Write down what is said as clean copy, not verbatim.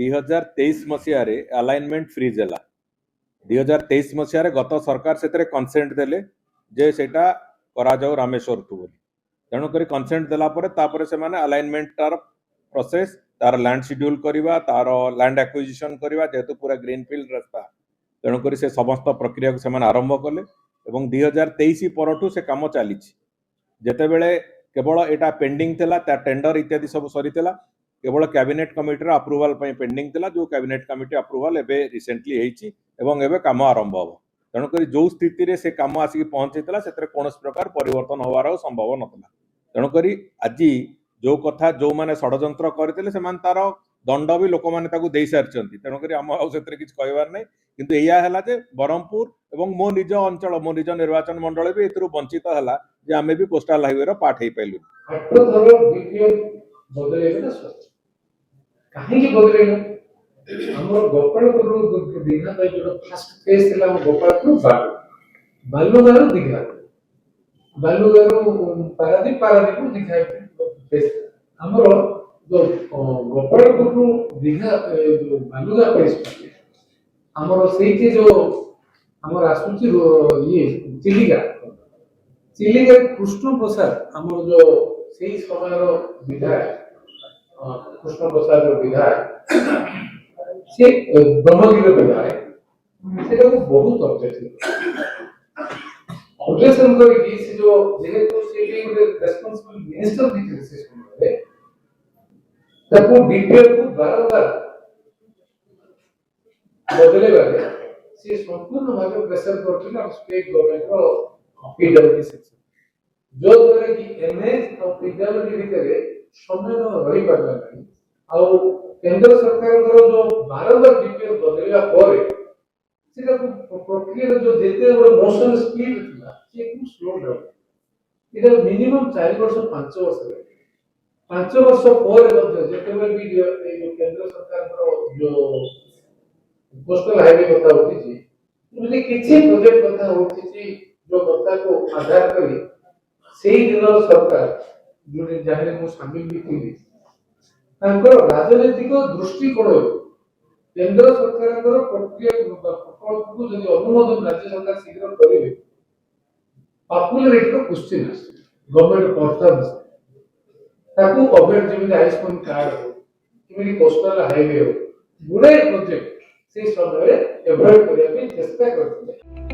2023 मसीह alignment freeze है 2023 मसीह गत सरकार से कनसेंट देले जे सेटा करा जाऊ रामेश्वर टू तेणुक कनसेंट देलापर से माने अलाइनमेंट तार प्रोसेस तार लैंड शेड्यूल करवा तार लैंड एक्विजिशन करवा जेहेतु पूरा ग्रीनफील्ड रास्ता तेणुक से समस्त प्रक्रिया को से आरंभ कले 2023 परठू से काम चली जितेबले केवल एटा पेंडिंग थिला टेंडर इत्यादि सब सरी केवल कैबिनेट कमिटी अप्रूवल पेंडिंग थिला जो कैबिनेट कमिटी अप्रूवल एबे रिसेंटली हेची एवं एबे काम आरंभ हो तेणुक जो स्थिति रे से काम आसिक पहुंची से कौन प्रकार परिवर्तन होवार संभव नथला तेणुक आज जो कथा जो माने षडयंत्र करते तार दंड भी लोक मैंने दे सारी तेणुक आम आगे कहबार नहीं किंतु या है जे ब्रह्मपुर एवं मो निज अंचल मो निज निर्वाचन मंडल भी एथुरु वंचित है जे आमे भी कोस्टाल हाईवे रो पार्ट हे पाइलु हमर गोपालपुर दीघा पे जो फर्स्ट फेज थिला गोपालपुर बालुगारू दीघा बालुगारू पारादीप दीघा फेज हमर जो गोपालपुर दीघा बालुगा फेज हमर सेठी जो हमर आसुची ये चिलिका कृष्ण प्रसाद हमर जो सेही समय रो विधायक कृष्ण प्रसाद रो विधायक से ब्रह्मगिरी विधायक से बहुत ऑब्जेक्शन करके से जो जेहेतु से भी रेस्पोंसिबल मिनिस्टर भी से सुनले तब डीपीआर को बार-बार बदले वाले से संपूर्ण भाव प्रेशर करते ना स्टेट गवर्नमेंट रो पीडब्ल्यूडी सेक्शन जो द्वारा कि एनएच और पीडब्ल्यूडी भितर समय रही पारला नहीं और केंद्र सरकार जो बार-बार डीपीआर बदलला पर सेटा प्रक्रिया जो जेते मोशन स्पीड थिला से एकदम स्लो डाउन इधर मिनिमम 4 वर्ष 5 वर्ष 5 वर्ष पर मध्य जेते भी केंद्र सरकार जो कोस्टल हाईवे कथा होती थी मुझे किसी प्रोजेक्ट कथा होती थी जो कथा को आधार करी सेही दिन सरकार जो जाने को शामिल भी थी राजनैतिक दृष्टिकोण केंद्र सरकार प्रक्रिया प्रकल्प को यदि अनुमोदन राज्य सरकार शीघ्र करेंगे पॉपुलरिटी क्वेश्चन गवर्नमेंट परफॉर्मेंस ताकू अवेयर जेमिति आयुष्मान कार्ड हो किमिति कोस्टल हाईवे हो गुड़े प्रोजेक्ट से समय एवॉइड करने चेष्टा करते हैं।